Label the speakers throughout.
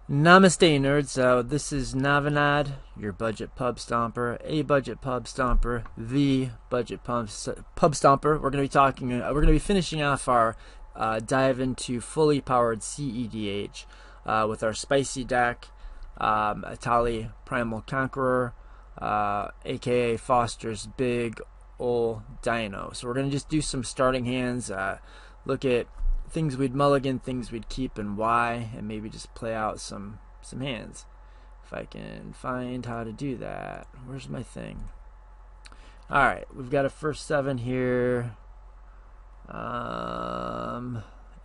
Speaker 1: Namaste, nerds. So this is Navanad, your budget pub stomper, a budget pub stomper, the budget pub stomper. We're going to be talking. We're going to be finishing off our dive into fully powered cEdh with our spicy deck, Etali Primal Conqueror, aka Foster's Big Ol' Dino. So we're going to just do some starting hands, look at things we'd mulligan, things we'd keep, and why, and maybe just play out some hands. If I can find how to do that. Where's my thing? Alright, we've got a first 7 here.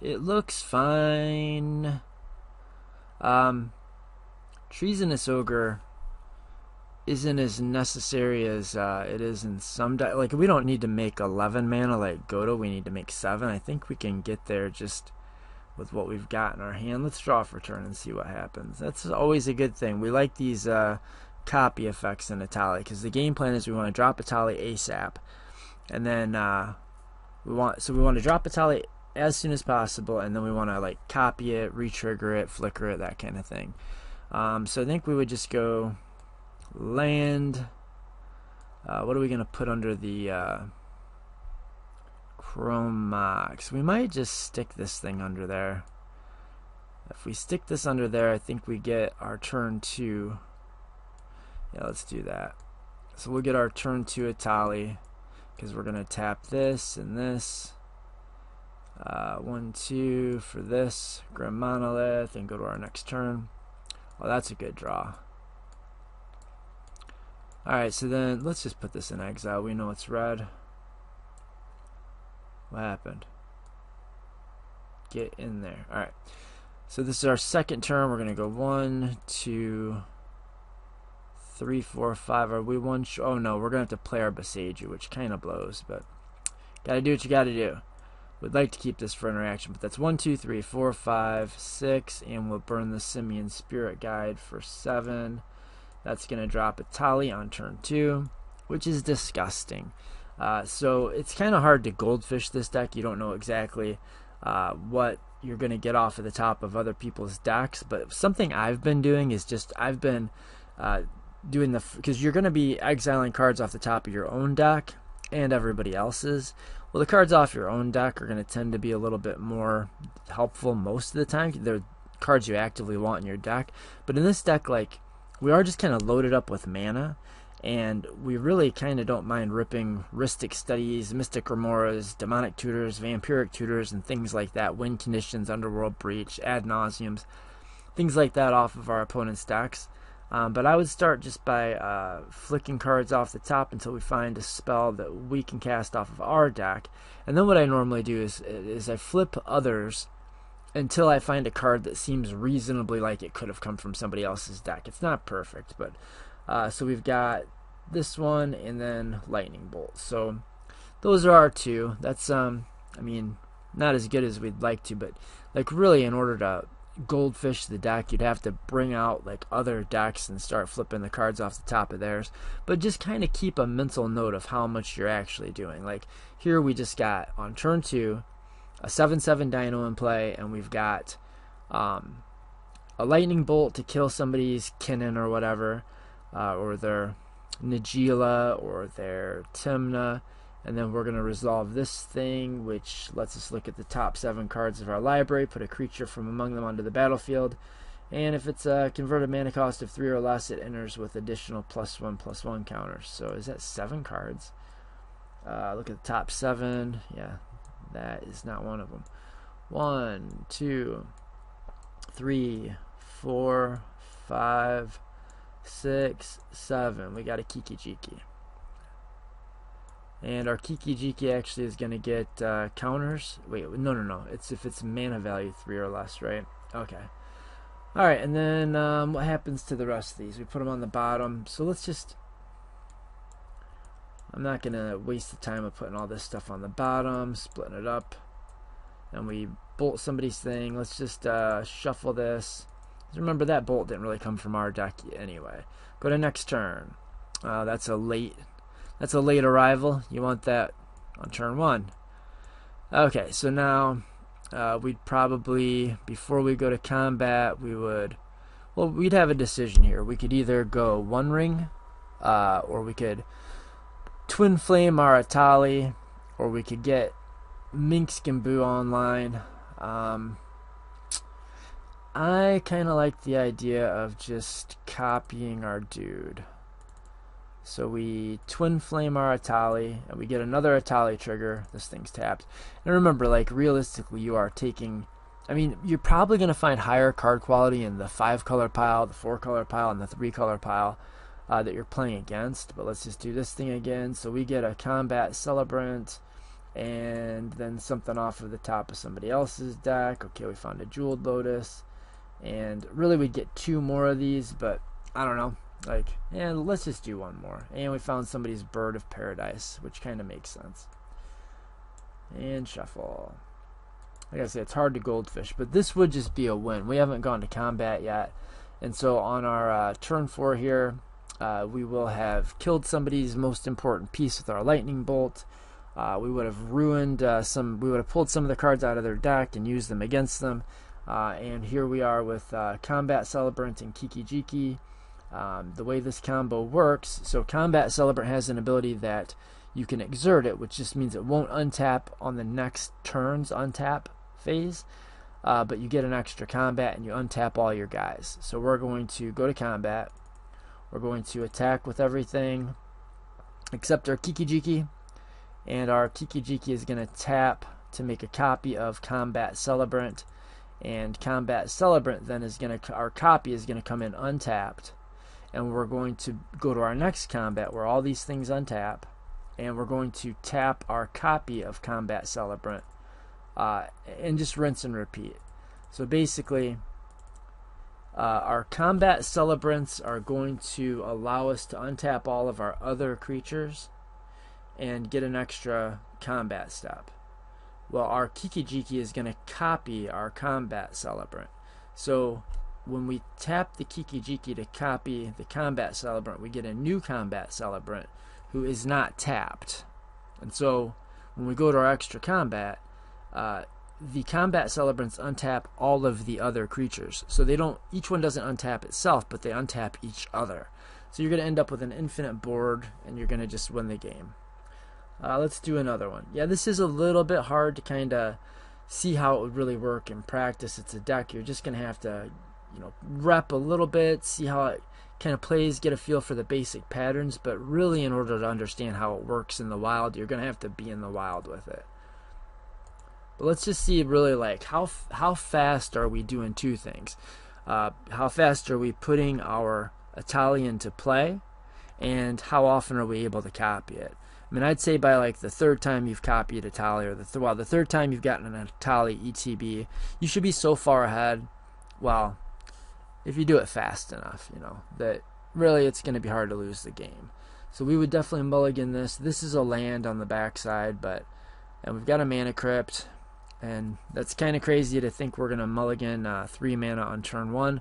Speaker 1: It looks fine. Treasonous Ogre isn't as necessary as it is in some like we don't need to make 11 mana like Goto, we need to make 7. I think we can get there just with what we've got in our hand. Let's draw for turn and see what happens. That's always a good thing. We like these copy effects in Etali because the game plan is we want to drop Etali ASAP, and then we want to drop Etali as soon as possible, and then we want to like copy it, re-trigger it, flicker it, that kind of thing. So I think we would just go land. What are we going to put under the Chromax? We might just stick this thing under there. If we stick this under there, I think we get our turn 2. Yeah, let's do that. So we'll get our turn 2 Etali because we're going to tap this and this. 1, 2 for this. Grim Monolith and go to our next turn. Well, that's a good draw. Alright, so then let's just put this in exile. We know it's red. What happened? Get in there. Alright. So this is our second turn. We're going to go 1, 2, 3, 4, 5. Are we one? Oh no, we're going to have to play our Besage, which kind of blows, but gotta do what you gotta do. We'd like to keep this for interaction, but that's 1, 2, 3, 4, 5, 6, and we'll burn the Simian Spirit Guide for 7. That's going to drop Etali on turn 2, which is disgusting. So it's kind of hard to goldfish this deck. You don't know exactly what you're going to get off of the top of other people's decks. But something I've been doing is just I've been doing because you're going to be exiling cards off the top of your own deck and everybody else's. Well, the cards off your own deck are going to tend to be a little bit more helpful most of the time. They're cards you actively want in your deck. But in this deck, like, we are just kind of loaded up with mana, and we really kind of don't mind ripping Rhystic Studies, Mystic Remoras, Demonic Tutors, Vampiric Tutors, and things like that, Win Conditions, Underworld Breach, Ad Nauseams, things like that off of our opponent's decks. But I would start just by flicking cards off the top until we find a spell that we can cast off of our deck. And then what I normally do is I flip others until I find a card that seems reasonably like it could have come from somebody else's deck. It's not perfect, but so we've got this one and then Lightning Bolt. So those are our 2. That's I mean, not as good as we'd like to, but like really in order to goldfish the deck, you'd have to bring out like other decks and start flipping the cards off the top of theirs. But just kind of keep a mental note of how much you're actually doing. Like here we just got on turn 2 a 7/7 Dino in play, and we've got a Lightning Bolt to kill somebody's Kinnan or whatever, or their Nagila or their Timna, and then we're going to resolve this thing, which lets us look at the top 7 cards of our library, put a creature from among them onto the battlefield, and if it's a converted mana cost of 3 or less, it enters with additional +1/+1 counters. So is that 7 cards? Look at the top 7. Yeah, that is not one of them. 1, 2, 3, 4, 5, 6, 7. We got a Kiki Jiki. And our Kiki Jiki actually is going to get counters. Wait, no. It's if it's mana value 3 or less, right? Okay. Alright, and then what happens to the rest of these? We put them on the bottom. So let's just... I'm not going to waste the time of putting all this stuff on the bottom, splitting it up. And we bolt somebody's thing. Let's just shuffle this. Remember, that bolt didn't really come from our deck anyway. Go to next turn. That's a late arrival. You want that on turn 1. Okay, so now we'd probably, before we go to combat, we would well, we'd have a decision here. We could either go One Ring, or we could Twin Flame our Etali, or we could get Minkskin Boo online. I kind of like the idea of just copying our dude. So we Twin Flame our Etali, and we get another Etali trigger. This thing's tapped. And remember, like, realistically, you are taking... I mean, you're probably going to find higher card quality in the 5-color pile, the 4-color pile, and the 3-color pile that you're playing against. But let's just do this thing again. So we get a Combat Celebrant, and then something off of the top of somebody else's deck. Okay, we found a Jeweled Lotus. And really we'd get 2 more of these, but I don't know. Like, and let's just do 1 more. And we found somebody's Bird of Paradise, which kind of makes sense. And shuffle. Like I said, it's hard to goldfish, but this would just be a win. We haven't gone to combat yet. And so on our turn 4 here, we will have killed somebody's most important piece with our lightning bolt. We would have ruined we would have pulled some of the cards out of their deck and used them against them. And here we are with Combat Celebrant and cEdh. The way this combo works, so Combat Celebrant has an ability that you can exert it, which just means it won't untap on the next turn's untap phase, but you get an extra combat and you untap all your guys. So we're going to go to combat. We're going to attack with everything except our cEdh, and our cEdh is going to tap to make a copy of Combat Celebrant, and Combat Celebrant then is going to, our copy is going to come in untapped, and we're going to go to our next combat where all these things untap, and we're going to tap our copy of Combat Celebrant, and just rinse and repeat. So basically, our Combat Celebrants are going to allow us to untap all of our other creatures and get an extra combat step. Well, our cEdh is going to copy our Combat Celebrant. So when we tap the cEdh to copy the Combat Celebrant, we get a new Combat Celebrant who is not tapped. And so when we go to our extra combat, the Combat Celebrants untap all of the other creatures. So they don't, each one doesn't untap itself, but they untap each other. So you're going to end up with an infinite board, and you're going to just win the game. Let's do another one. Yeah, this is a little bit hard to kind of see how it would really work in practice. It's a deck you're just going to have to, rep a little bit, see how it kind of plays, get a feel for the basic patterns. But really, in order to understand how it works in the wild, you're going to have to be in the wild with it. But let's just see really like how fast are we doing 2 things. How fast are we putting our Etali into play, and how often are we able to copy it? I mean, I'd say by like the 3rd time you've copied Etali, or the 3rd time you've gotten an Etali ETB, you should be so far ahead. Well, if you do it fast enough, that really it's going to be hard to lose the game. So we would definitely mulligan this. This is a land on the backside, and we've got a mana crypt, and that's kind of crazy to think we're going to mulligan 3 mana on turn 1,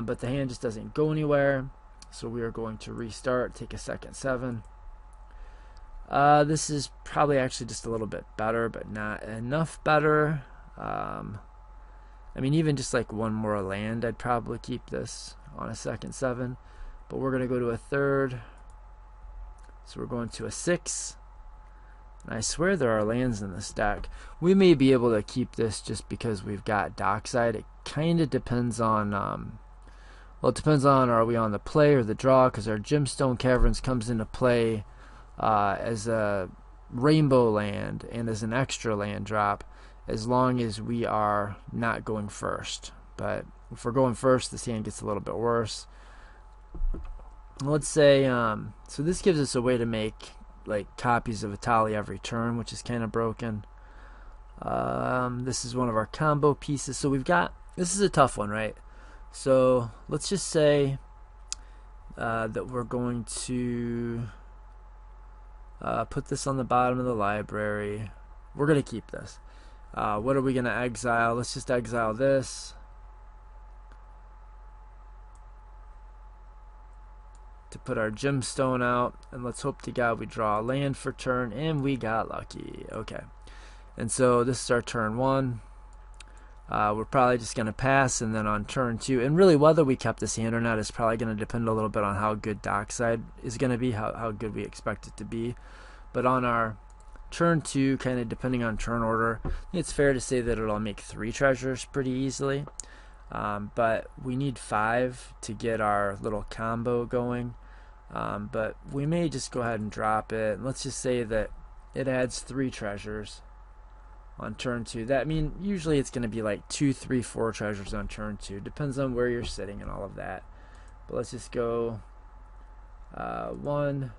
Speaker 1: but the hand just doesn't go anywhere. So we are going to restart, take a second 7. This is probably actually just a little bit better, but not enough better. I mean, even just like 1 more land, I'd probably keep this on a second 7. But we're going to go to a 3rd. So we're going to a 6. And I swear there are lands in this deck. We may be able to keep this just because we've got Dockside. It kind of depends on, well, it depends on, are we on the play or the draw? Because our Gemstone Caverns comes into play as a rainbow land and as an extra land drop, as long as we are not going first. But if we're going first, this hand gets a little bit worse. Let's say, so this gives us a way to make like copies of Etali every turn, which is kind of broken. This is one of our combo pieces. So we've got, this is a tough one, right? So let's just say that we're going to put this on the bottom of the library. We're going to keep this. What are we going to exile? Let's just exile this. To put our gemstone out, and let's hope to God we draw a land for turn, and we got lucky. Okay, and so this is our turn 1. we're probably just going to pass, and then on turn 2, and really whether we kept this hand or not is probably going to depend a little bit on how good dockside is going to be, how good we expect it to be. But on our turn 2, kind of depending on turn order, it's fair to say that it'll make 3 treasures pretty easily. But we need 5 to get our little combo going. But we may just go ahead and drop it. Let's just say that it adds 3 treasures on turn 2. That usually it's going to be like 2, 3, 4 treasures on turn 2. Depends on where you're sitting and all of that. But let's just go 1,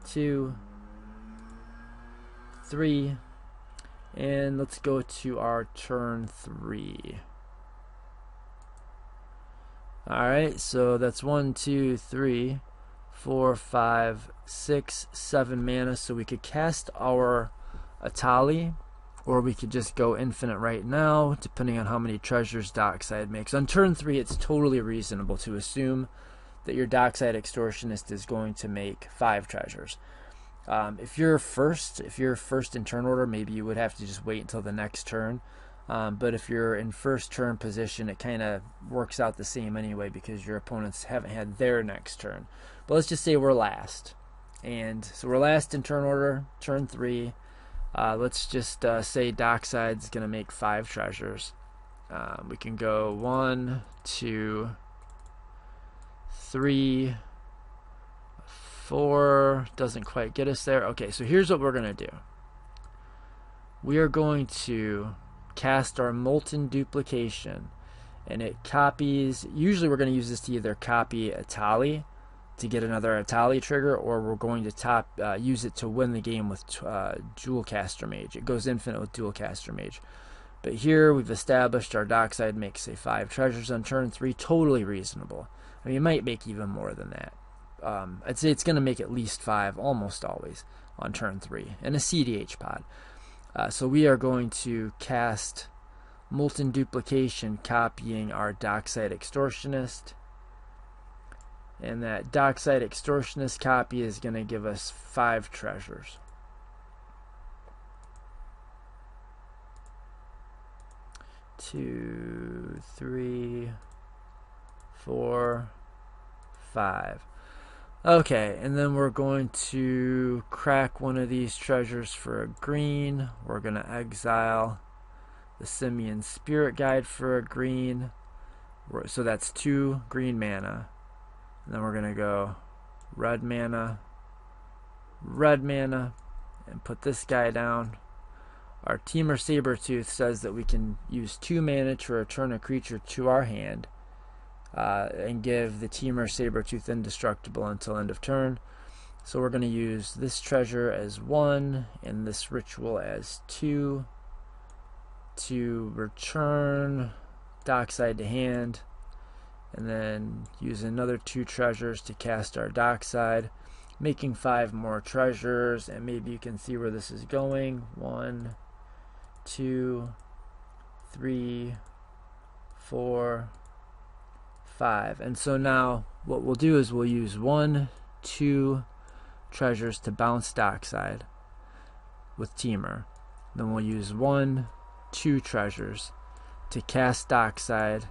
Speaker 1: 2, 3, and let's go to our turn 3. Alright, so that's 1, 2, 3, 4, 5, 6, 7 mana. So we could cast our Etali, or we could just go infinite right now, depending on how many treasures dockside makes. On turn 3, it's totally reasonable to assume that your dockside extortionist is going to make 5 treasures. If you're first in turn order, maybe you would have to just wait until the next turn. But if you're in first turn position, it kind of works out the same anyway because your opponents haven't had their next turn. But let's just say we're last. And so we're last in turn order, turn 3. Let's just say dockside's going to make 5 treasures. We can go 1, 2, 3, 4. Doesn't quite get us there. Okay, so here's what we're going to do. We are going to cast our Molten Duplication, and it copies. Usually we're going to use this to either copy Etali to get another Etali trigger, or we're going to use it to win the game with Dual Caster Mage. It goes infinite with Dual Caster Mage. But here we've established our dockside makes, say, 5 treasures on turn 3. Totally reasonable. I mean, it might make even more than that. I'd say it's going to make at least 5, almost always, on turn 3, and a cEdh pod. So we are going to cast Molten Duplication, copying our dockside extortionist, and that dockside extortionist copy is going to give us 5 treasures. Two, 3, 4, 5. Okay, and then we're going to crack one of these treasures for a green. We're going to exile the Simian Spirit Guide for a green. So that's 2 green mana. And then we're going to go red mana, and put this guy down. Our Temur Sabertooth says that we can use 2 mana to return a creature to our hand. And give the Temur Sabertooth indestructible until end of turn. So we're going to use this treasure as 1 and this ritual as 2 to return dockside to hand, and then use another 2 treasures to cast our dockside, making 5 more treasures. And maybe you can see where this is going. 1, 2, 3, 4, 5. And so now what we'll do is we'll use 1, 2 treasures to bounce dockside with Temur. Then we'll use 1, 2 treasures to cast dockside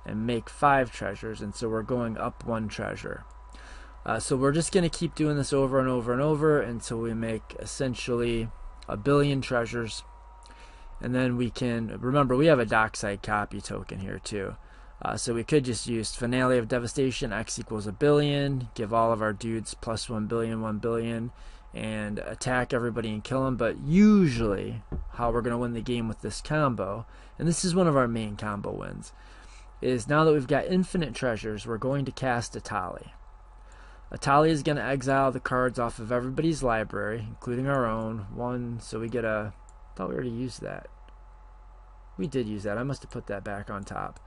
Speaker 1: and make 5 treasures. And so we're going up 1 treasure. So we're just going to keep doing this over and over and over until we make essentially 1 billion treasures. And then we can, remember, we have a dockside copy token here too. So we could just use Finale of Devastation, X equals 1 billion, give all of our dudes plus 1 billion, 1 billion, and attack everybody and kill them. But usually, how we're going to win the game with this combo, and this is one of our main combo wins, is now that we've got infinite treasures, we're going to cast Etali. Etali is going to exile the cards off of everybody's library, including our own. 1, so we get a, I thought we already used that. We did use that. I must have put that back on top.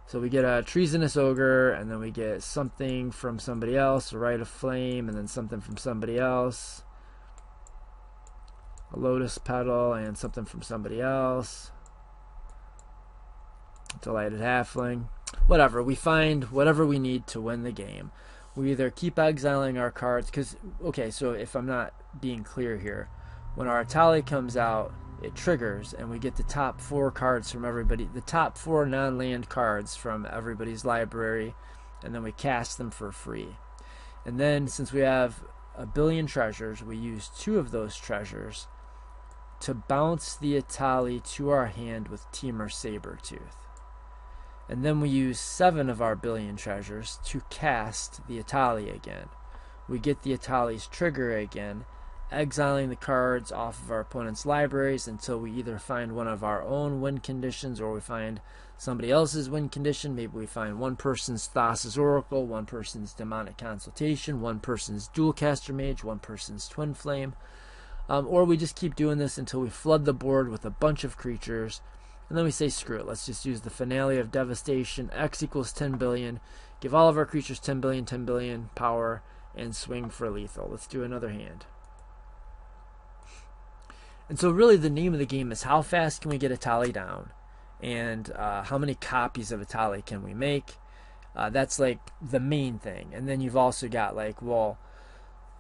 Speaker 1: So we get a Treasonous Ogre, and then we get something from somebody else, a Rite of Flame, and then something from somebody else, a Lotus Petal, and something from somebody else, Delighted Halfling. Whatever, we find whatever we need to win the game. We either keep exiling our cards, because, okay, so if I'm not being clear here, when our Etali comes out, it triggers, and we get the top 4 cards from everybody, the top 4 non-land cards from everybody's library, and then we cast them for free. And then, since we have a billion treasures, we use 2 of those treasures to bounce the Etali to our hand with Temur Sabertooth. And then we use 7 of our billion treasures to cast the Etali again. We get the Etali's trigger again, exiling the cards off of our opponent's libraries until we either find one of our own win conditions or we find somebody else's win condition. Maybe we find one person's Thassa's Oracle, one person's Demonic Consultation, one person's Dualcaster Mage, one person's Twin Flame. Or we just keep doing this until we flood the board with a bunch of creatures. And then we say, screw it, let's just use the finale of Devastation, X equals 10 billion, give all of our creatures 10 billion power, and swing for lethal. Let's do another hand. And so really the name of the game is how fast can we get Etali down, and how many copies of Etali can we make. That's like the main thing. And then you've also got like, well,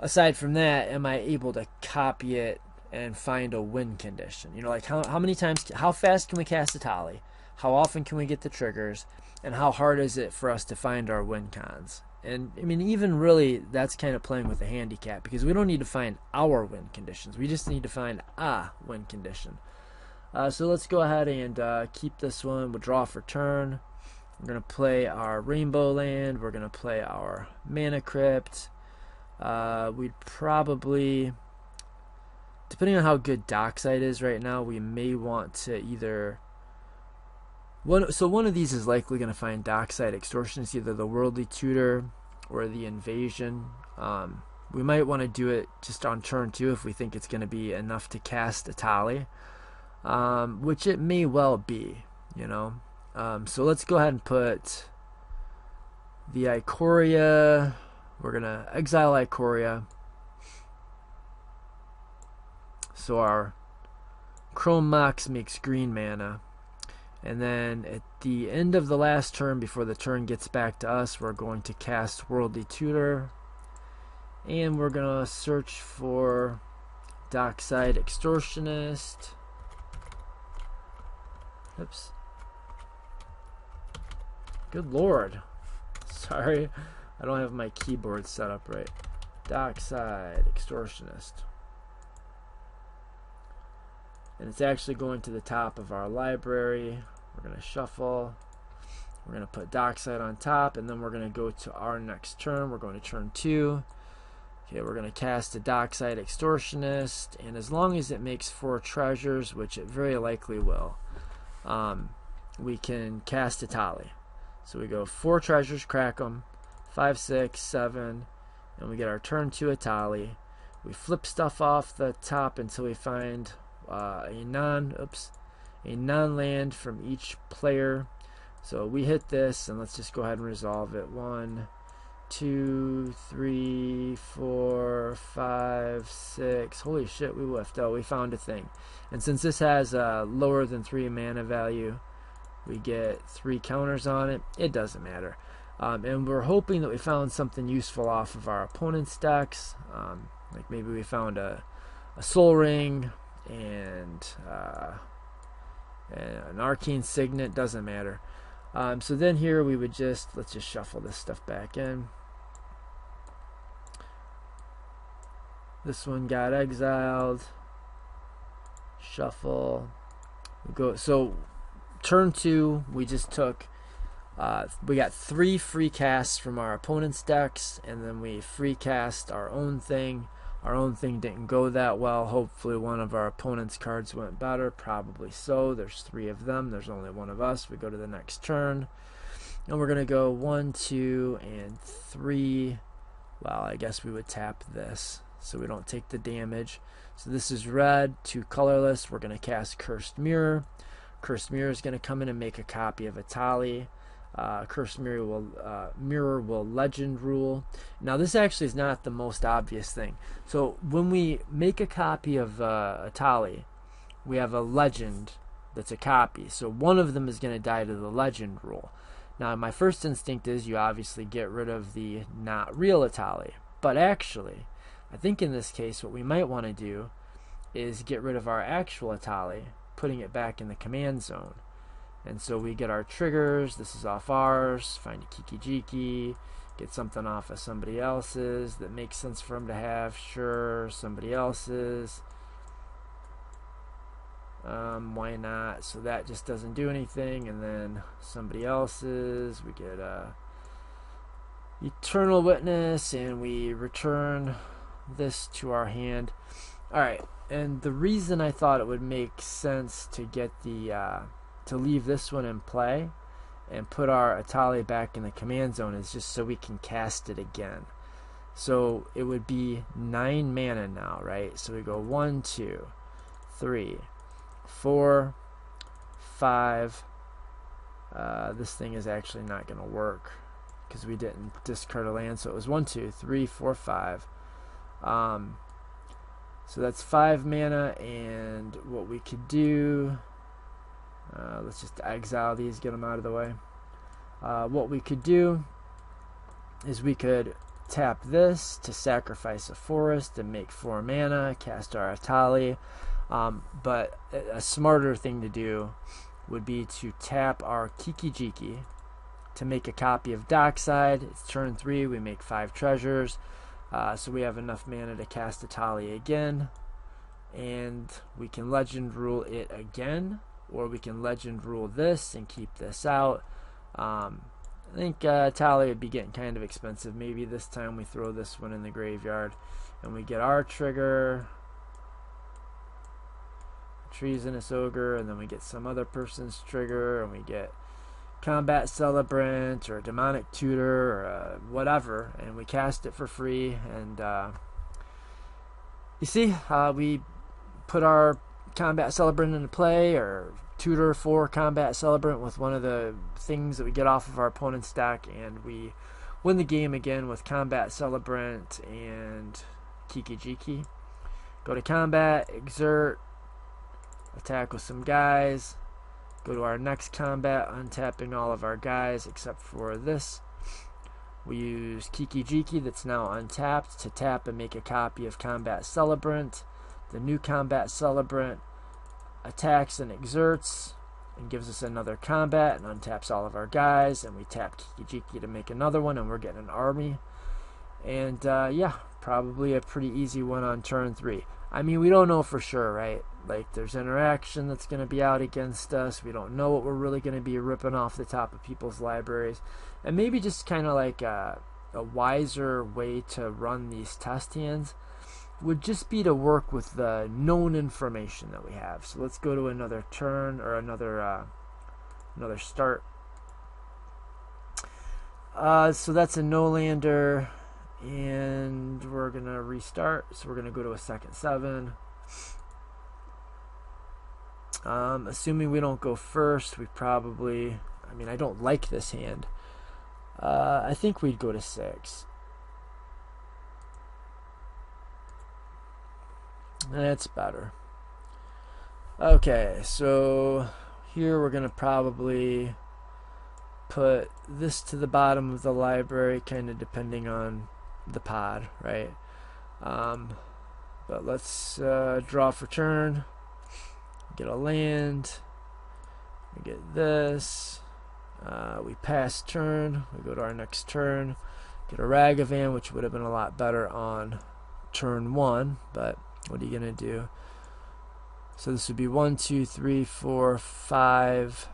Speaker 1: aside from that, am I able to copy it and find a win condition? You know, like how many times, how fast can we cast Etali, how often can we get the triggers, and how hard is it for us to find our win cons? And I mean, even really, that's kind of playing with a handicap, because we don't need to find our win conditions. We just need to find a win condition. So let's go ahead and keep this one. We'll draw for turn. We're going to play our Rainbow Land. We're going to play our Mana Crypt. We'd probably, depending on how good Dockside is right now, we may want to either... one of these is likely going to find Dockside Extortionist, either the Worldly Tutor or the Invasion. We might want to do it just on turn 2 if we think it's going to be enough to cast Etali, which it may well be, you know. So let's go ahead and put the Ikoria. We're going to exile Ikoria. So our Chrome Mox makes green mana. And then at the end of the last turn, before the turn gets back to us, we're going to cast Worldly Tutor. And we're going to search for Dockside Extortionist. Oops. Good lord. Sorry, I don't have my keyboard set up right. Dockside Extortionist. And it's actually going to the top of our library. We're going to shuffle. We're going to put Dockside on top, and then we're going to go to our next turn. We're going to turn 2. Okay, we're going to cast a Dockside Extortionist, and as long as it makes 4 treasures, which it very likely will, we can cast Etali. So we go 4 treasures, crack them, 5, 6, 7, and we get our turn 2 Etali. We flip stuff off the top until we find a non-land from each player. So we hit this, and let's just go ahead and resolve it. 1, 2, 3, 4, 5, 6. Holy shit, we whiffed. Oh, we found a thing. And since this has a lower than 3 mana value, we get 3 counters on it. It doesn't matter. And we're hoping that we found something useful off of our opponent's decks. Like maybe we found a Soul Ring and an Arcane Signet. Doesn't matter. So then here we would let's just shuffle this stuff back in. This one got exiled. Shuffle. We go. So turn 2, we just took. We got 3 free casts from our opponent's decks, and then we free cast our own thing. Our own thing didn't go that well. Hopefully one of our opponent's cards went better. Probably so. There's 3 of them. There's only one of us. We go to the next turn. And we're going to go 1, 2, and 3. Well, I guess we would tap this so we don't take the damage. So this is red, 2 colorless. We're going to cast Cursed Mirror. Cursed Mirror is going to come in and make a copy of Etali. Cursed Mirror will Legend Rule. Now this actually is not the most obvious thing. So when we make a copy of Etali, we have a legend that's a copy. So one of them is going to die to the Legend Rule. Now my first instinct is you obviously get rid of the not real Etali. But actually, I think in this case what we might want to do is get rid of our actual Etali, putting it back in the command zone. And so we get our triggers. This is off ours. Find a cEdh, get something off of somebody else's that makes sense for them to have. Sure, somebody else's. Why not? So that just doesn't do anything. And then somebody else's. We get Eternal Witness, and we return this to our hand. Alright, and the reason I thought it would make sense to get the to leave this one in play and put our Etali back in the command zone is just so we can cast it again. So it would be 9 mana now, right? So we go 1, 2, 3, 4, 5. This thing is actually not going to work because we didn't discard a land. So it was 1, 2, 3, 4, 5. So that's 5 mana, and what we could do, let's just exile these, get them out of the way. What we could do is we could tap this to sacrifice a forest and make 4 mana, cast our Etali. But a smarter thing to do would be to tap our cEdh to make a copy of Dockside. It's turn 3, we make 5 treasures. So we have enough mana to cast Etali again, and we can legend rule it again, or we can legend rule this and keep this out. I think Etali would be getting kind of expensive. Maybe this time we throw this one in the graveyard and we get our trigger, Treasonous Ogre, and then we get some other person's trigger, and we get Combat Celebrant or Demonic Tutor or whatever, and we cast it for free. And you see, we put our Combat Celebrant into play, or tutor for Combat Celebrant with one of the things that we get off of our opponent's deck, and we win the game again with Combat Celebrant and cEdh. Go to combat, exert, attack with some guys. Go to our next combat, untapping all of our guys except for this. We use cEdh that's now untapped to tap and make a copy of Combat Celebrant. The new Combat Celebrant attacks and exerts and gives us another combat and untaps all of our guys, and we tap cEdh to make another one, and we're getting an army. And yeah, probably a pretty easy one on turn 3. I mean, we don't know for sure, right? Like, there's interaction that's going to be out against us. We don't know what we're really going to be ripping off the top of people's libraries. And maybe just kind of like a wiser way to run these test hands would just be to work with the known information that we have. So let's go to another turn, or another start. So that's a no-lander, and we're going to restart. So we're going to go to a second 7. Assuming we don't go first, we probably, I mean, I don't like this hand. I think we'd go to 6. That's better. Okay, so here we're going to probably put this to the bottom of the library, kind of depending on the pod, right? But let's draw for turn. Get a land. We get this. We pass turn. We go to our next turn. Get a Ragavan, which would have been a lot better on turn 1, but what are you going to do? So this would be 1, 2, 3, 4, 5,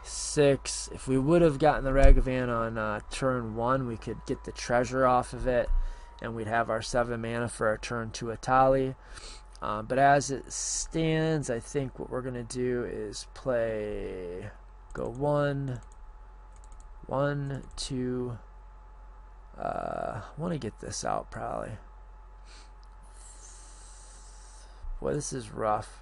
Speaker 1: 6. If we would have gotten the Ragavan on turn 1, we could get the treasure off of it, and we'd have our 7 mana for our turn 2 Etali. But as it stands, I think what we're going to do is go 1, 2, I want to get this out probably. Boy, this is rough.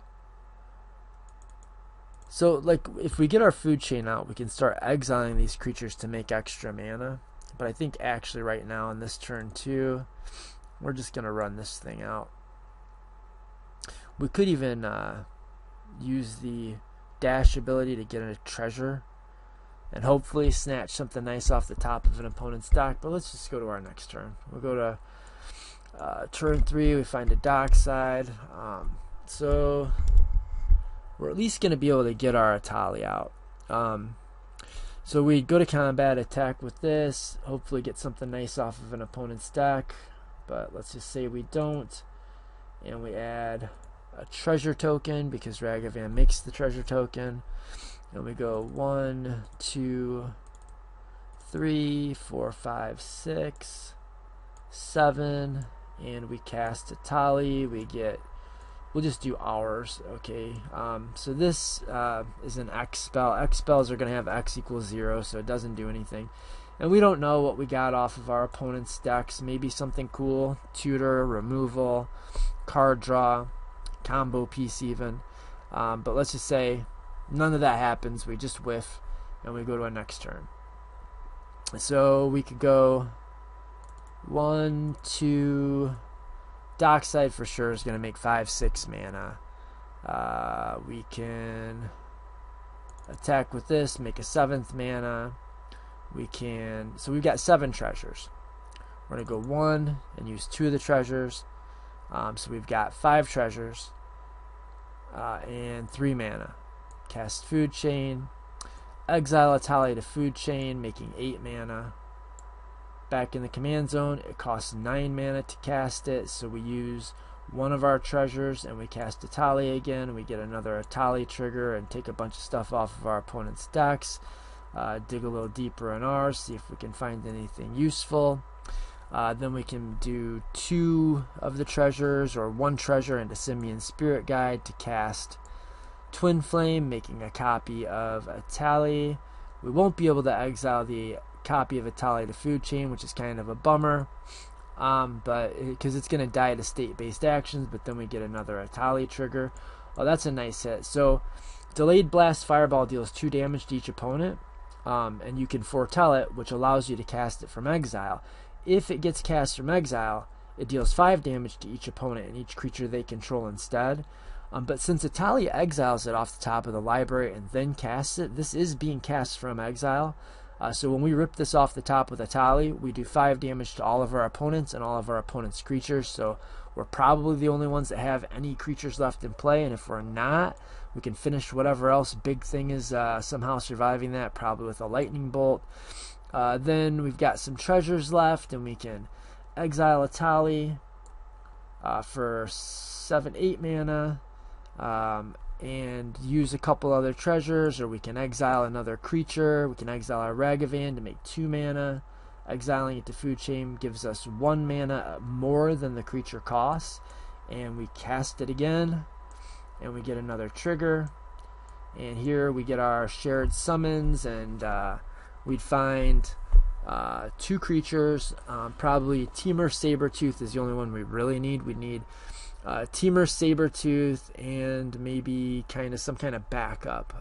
Speaker 1: So, like, if we get our food chain out, we can start exiling these creatures to make extra mana. But I think actually right now in this turn 2, we're just going to run this thing out. We could even use the dash ability to get a treasure and hopefully snatch something nice off the top of an opponent's deck. But let's just go to our next turn. We'll go to turn 3. We find a Dockside. So we're at least going to be able to get our Etali out. So we go to combat, attack with this, hopefully get something nice off of an opponent's deck, but let's just say we don't, and we add a treasure token because Ragavan makes the treasure token, and we go 1, 2, 3, 4, 5, 6, 7, and we cast Etali. We'll just do ours, okay. So this is an X spell. X spells are going to have X equals 0, so it doesn't do anything. And we don't know what we got off of our opponent's decks. Maybe something cool, tutor, removal, card draw, combo piece even. But let's just say none of that happens. We just whiff, and we go to our next turn. So we could go 1, 2... Dockside for sure is going to make 5, 6 mana. We can attack with this, make a 7th mana. So we've got 7 treasures. We're going to go 1 and use 2 of the treasures. So we've got 5 treasures and 3 mana. Cast Food Chain. Exile Etali to Food Chain, making 8 mana. Back in the command zone, it costs 9 mana to cast it, so we use one of our treasures and we cast Etali again. We get another Etali trigger and take a bunch of stuff off of our opponent's decks. Dig a little deeper in ours, see if we can find anything useful. Then we can do 2 of the treasures or 1 treasure into Simian Spirit Guide to cast Twin Flame, making a copy of Etali. We won't be able to exile the copy of Etali to Food Chain, which is kind of a bummer, but because it's going to die to state-based actions, but then we get another Etali trigger. Oh, that's a nice hit. So Delayed Blast Fireball deals 2 damage to each opponent, and you can foretell it, which allows you to cast it from exile. If it gets cast from exile, it deals 5 damage to each opponent and each creature they control instead. But since Etali exiles it off the top of the library and then casts it, this is being cast from exile. So when we rip this off the top with Etali, we do 5 damage to all of our opponents and all of our opponents' creatures. So we're probably the only ones that have any creatures left in play. And if we're not, we can finish whatever else big thing is somehow surviving that, probably with a lightning bolt. Then we've got some treasures left, and we can exile Etali for 7, 8 mana. And use a couple other treasures, or we can exile another creature. We can exile our Ragavan to make 2 mana. Exiling it to Food Chain gives us 1 mana more than the creature costs, and we cast it again, and we get another trigger. And here we get our shared summons, and we'd find 2 creatures. Probably Temur Sabertooth is the only one we really need. We need Temur Sabertooth and maybe some kind of backup.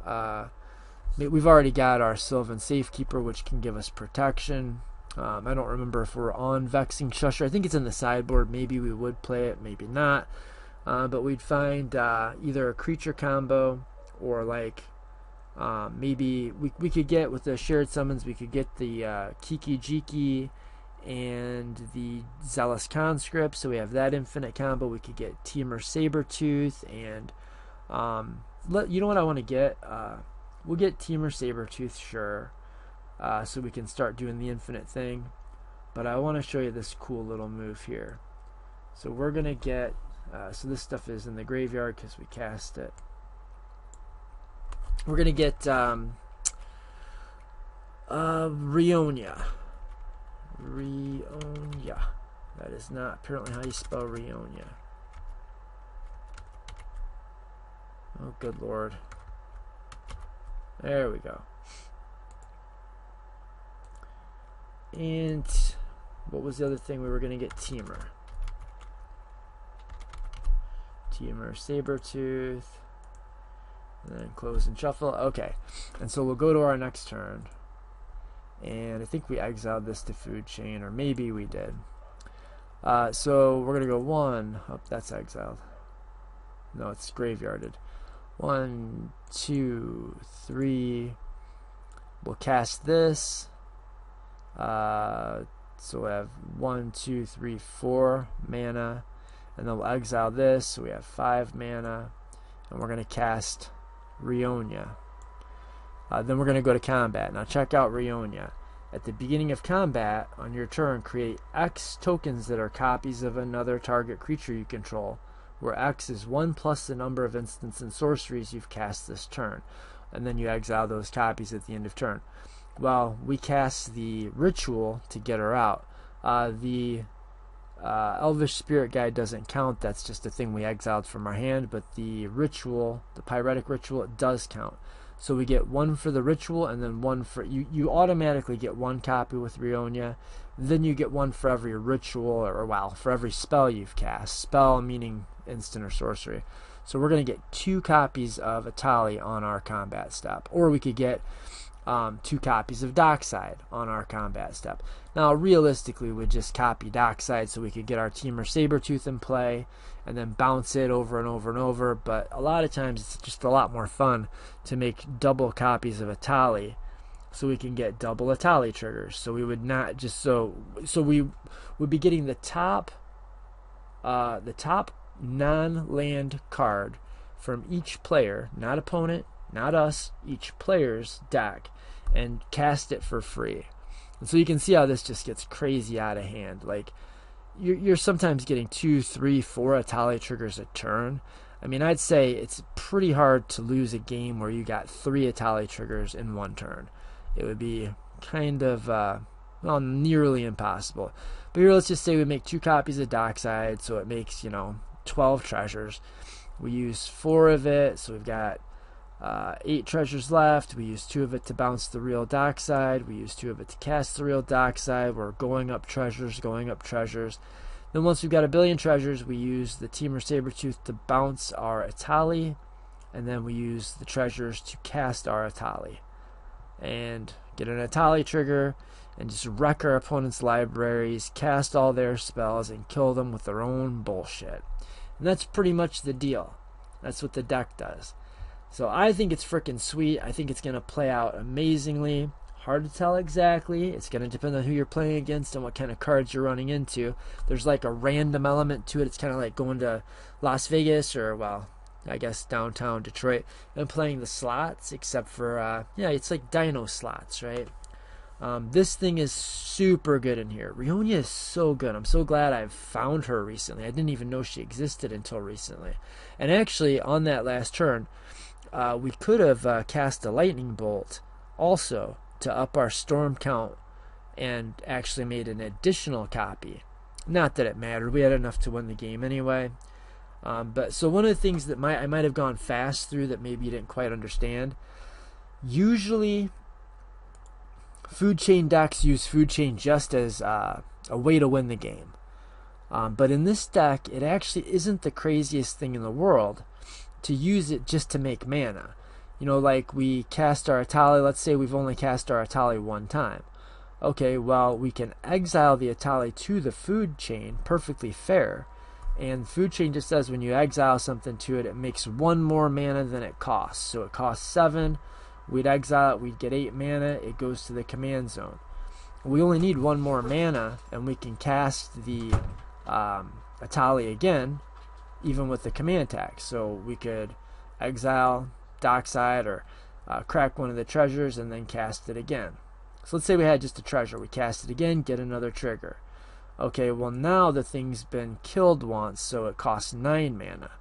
Speaker 1: We've already got our Sylvan Safekeeper, which can give us protection. I don't remember if we're on Vexing Shusher. I think it's in the sideboard. Maybe we would play it, maybe not. But we'd find either a creature combo or maybe we could get, with the shared summons, we could get the Kiki Jiki and the Zealous Conscript, so we have that infinite combo. We could get Temur Sabertooth, and you know what I want to get? We'll get Temur Sabertooth, sure, so we can start doing the infinite thing. But I want to show you this cool little move here. So we're going to get, so this stuff is in the graveyard because we cast it. We're going to get Rionia. Rionia. That is not apparently how you spell Rionia. Oh, good lord. There we go. And what was the other thing we were going to get? Temur Sabertooth. And then close and shuffle. Okay. And so we'll go to our next turn. And I think we exiled this to Food Chain, or maybe we did. So we're going to go 1. Oh, that's exiled. No, it's graveyarded. 1, 2, 3. We'll cast this. So we have 1, 2, 3, 4 mana. and then we'll exile this, so we have 5 mana, and we're going to cast Rionya. Then we're going to go to combat. Now check out Rionya. At the beginning of combat, on your turn, create X tokens that are copies of another target creature you control, where X is 1 plus the number of instants and sorceries you've cast this turn. And then you exile those copies at the end of turn. Well, we cast the ritual to get her out. The Elvish Spirit Guide doesn't count. That's just a thing we exiled from our hand. But the ritual, the Pyretic Ritual, it does count. So we get 1 for the ritual, and then 1 for... You automatically get 1 copy with Rionya. Then you get 1 for every ritual, or well, for every spell you've cast. Spell meaning instant or sorcery. So we're going to get 2 copies of Etali on our combat step. Or we could get 2 copies of Dockside on our combat step. Now, realistically, we'd just copy Dockside so we could get our Temur Sabertooth in play and then bounce it over and over and over. But a lot of times it's just a lot more fun to make double copies of Etali so we can get double Etali triggers. So we would not just so we would be getting the top non-land card from each player, not opponent, not us, each player's deck, and cast it for free. And so you can see how this just gets crazy out of hand. Like you're sometimes getting 2, 3, 4 Etali triggers a turn. I mean, I'd say it's pretty hard to lose a game where you got 3 Etali triggers in 1 turn. It would be kind of well, nearly impossible. But here, let's just say we make 2 copies of Dockside, so it makes 12 treasures. We use 4 of it, so we've got 8 treasures left. We use 2 of it to bounce the real Dockside. We use 2 of it to cast the real Dockside. We're going up treasures, going up treasures. Then once we've got 1 billion treasures, we use the Temur Sabertooth to bounce our Etali, and then we use the treasures to cast our Etali. And get an Etali trigger, and just wreck our opponent's libraries, cast all their spells, and kill them with their own bullshit. And that's pretty much the deal. That's what the deck does. So I think it's freaking sweet. I think it's going to play out amazingly. Hard to tell exactly. It's going to depend on who you're playing against and what kind of cards you're running into. There's like a random element to it. It's kind of like going to Las Vegas or, well, I guess downtown Detroit and playing the slots, except for, yeah, it's like dino slots, right? This thing is super good in here. Rionya is so good. I'm so glad I've found her recently. I didn't even know she existed until recently. And actually, on that last turn, we could have cast a lightning bolt also to up our storm count and actually made an additional copy. Not that it mattered. We had enough to win the game anyway. But so one of the things that I might have gone fast through that maybe you didn't quite understand. Usually, food chain decks use food chain just as a way to win the game. But in this deck, it actually isn't the craziest thing in the world to use it just to make mana. Like we cast our Etali, let's say we've only cast our Etali 1 time. Okay, well, we can exile the Etali to the food chain, perfectly fair. And food chain just says when you exile something to it, it makes 1 more mana than it costs. So it costs 7. We'd exile it, we'd get 8 mana, it goes to the command zone. We only need 1 more mana, and we can cast the Etali again, even with the command tag. So we could exile Dockside or crack one of the treasures and then cast it again. So let's say we had just a treasure. We cast it again, get another trigger. Okay, well now the thing's been killed once, so it costs 9 mana.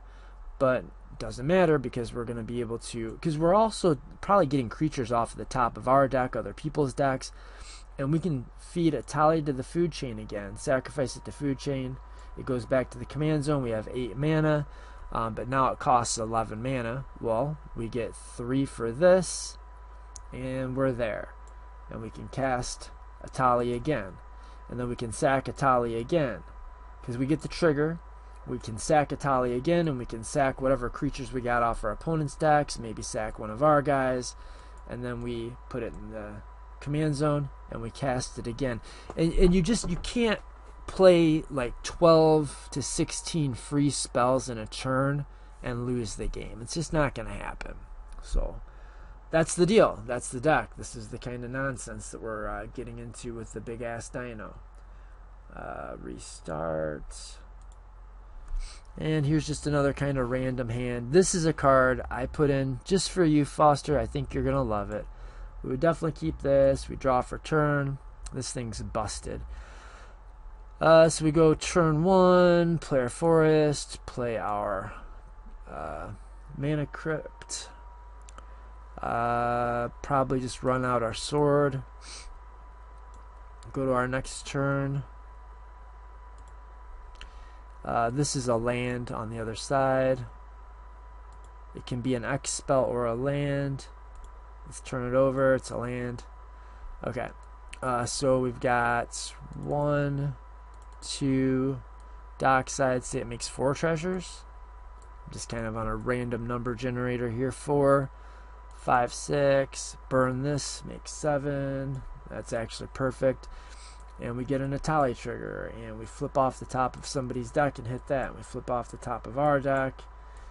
Speaker 1: But doesn't matter because we're going to be able to, because we're also probably getting creatures off of the top of our deck, other people's decks, and we can feed Etali to the food chain again, sacrifice it to food chain, it goes back to the command zone, we have 8 mana, but now it costs 11 mana. Well, we get 3 for this, and we're there. And we can cast Etali again, and then we can sack Etali again, because we get the trigger. We can sack Etali again, and we can sack whatever creatures we got off our opponent's decks, maybe sack one of our guys, and then we put it in the command zone, and we cast it again. And you can't play like 12 to 16 free spells in a turn and lose the game. It's just not going to happen. So that's the deal. That's the deck. This is the kind of nonsense that we're getting into with the big-ass dino. Restart. And here's just another kind of random hand. This is a card I put in just for you, Foster. I think you're going to love it. We would definitely keep this. We draw for turn. This thing's busted. So we go turn 1, play our forest, play our mana crypt. Probably just run out our sword. Go to our next turn. This is a land on the other side. It can be an X spell or a land. Let's turn it over. It's a land. Okay. So we've got 1, 2, dockside. Say it makes 4 treasures. Just kind of on a random number generator here. 4, 5, 6. Burn this. Makes 7. That's actually perfect. And we get an Etali trigger, and we flip off the top of somebody's deck and hit that. And we flip off the top of our deck,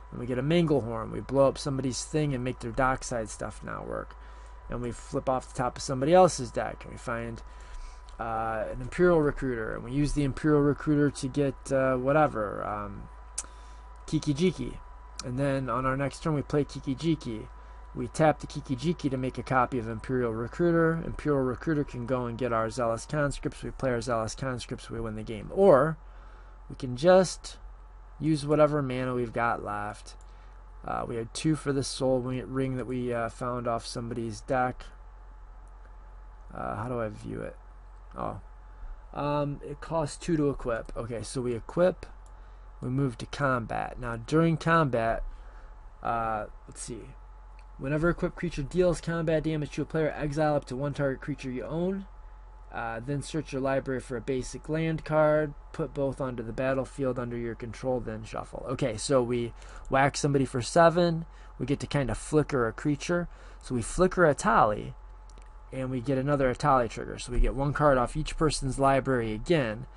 Speaker 1: and we get a Manglehorn. We blow up somebody's thing and make their dockside stuff now work. And we flip off the top of somebody else's deck, and we find an Imperial Recruiter, and we use the Imperial Recruiter to get Kiki-Jiki. And then on our next turn, we play Kiki-Jiki. We tap the Kiki-Jiki to make a copy of Imperial Recruiter. Imperial Recruiter can go and get our Zealous Conscripts. We play our Zealous Conscripts, we win the game. Or we can just use whatever mana we've got left. We had 2 for the soul ring that we found off somebody's deck. How do I view it? Oh. It costs 2 to equip. Okay, so we equip. We move to combat. Now, during combat, let's see. Whenever a equipped creature deals combat damage to a player, exile up to 1 target creature you own. Then search your library for a basic land card. Put both onto the battlefield under your control, then shuffle. Okay, so we whack somebody for 7. We get to kind of flicker a creature. So we flicker Etali, and we get another Etali trigger. So we get 1 card off each person's library again.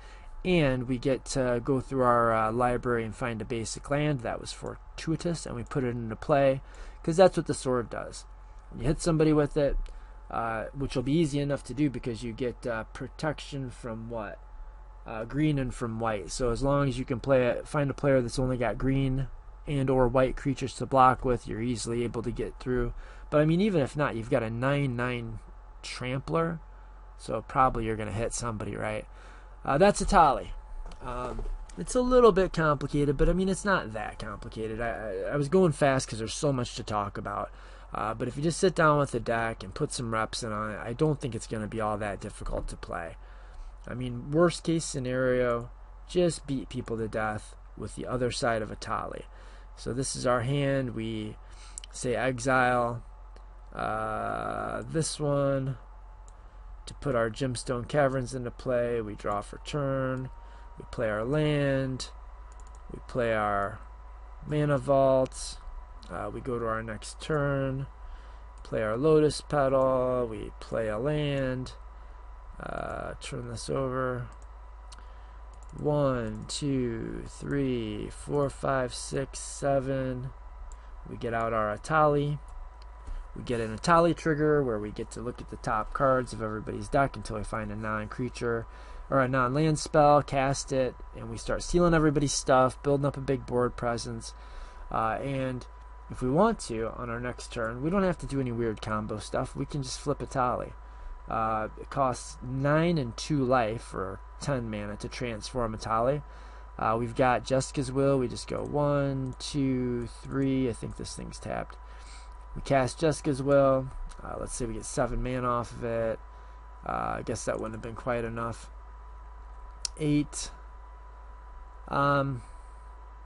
Speaker 1: And we get to go through our library and find a basic land. That was fortuitous, and we put it into play. Because that's what the sword does. When you hit somebody with it, which will be easy enough to do because you get protection from what? Green and from white. So as long as you can find a player that's only got green and or white creatures to block with, you're easily able to get through. But I mean, even if not, you've got a 9/9 trampler, so probably you're going to hit somebody, right? That's Etali. It's a little bit complicated, but I mean, it's not that complicated. I was going fast because there's so much to talk about. But if you just sit down with the deck and put some reps in on it, I don't think it's going to be all that difficult to play. I mean, worst case scenario, just beat people to death with the other side of Etali. So this is our hand. We say exile this one to put our Gemstone Caverns into play. We draw for turn. We play our land. We play our Mana Vault. We go to our next turn. Play our Lotus Petal. We play a land. Turn this over. 1, 2, 3, 4, 5, 6, 7. We get out our Etali. We get an Etali trigger where we get to look at the top cards of everybody's deck until we find a non-creature or a non-land spell, cast it, and we start stealing everybody's stuff, building up a big board presence. And if we want to, on our next turn, we don't have to do any weird combo stuff. We can just flip Etali. It costs 9 and 2 life, or 10 mana, to transform Etali. We've got Jessica's Will. We just go 1, 2, 3. I think this thing's tapped. We cast Jessica's Will. Let's say we get 7 mana off of it. I guess that wouldn't have been quite enough. 8.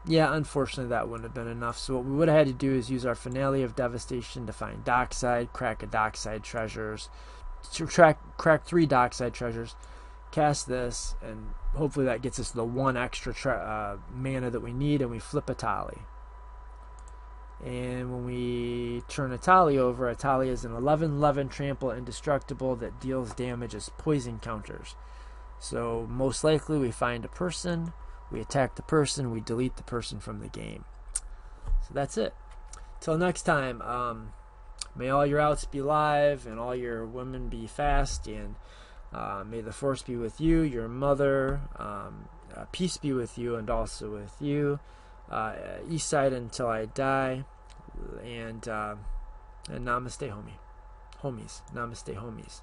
Speaker 1: Yeah, unfortunately that wouldn't have been enough. So what we would have had to do is use our Finale of Devastation to find Dockside, crack a Dockside Treasures, crack 3 Dockside Treasures, cast this, and hopefully that gets us the 1 extra mana that we need, and we flip Etali. And when we turn Etali over, Etali is an 11/11 trample indestructible that deals damage as poison counters. So most likely we find a person, we attack the person, we delete the person from the game. So that's it. Till next time, may all your outs be live and all your women be fast, and may the force be with you, your mother, peace be with you and also with you. East side until I die, and namaste, homies. Namaste, homies.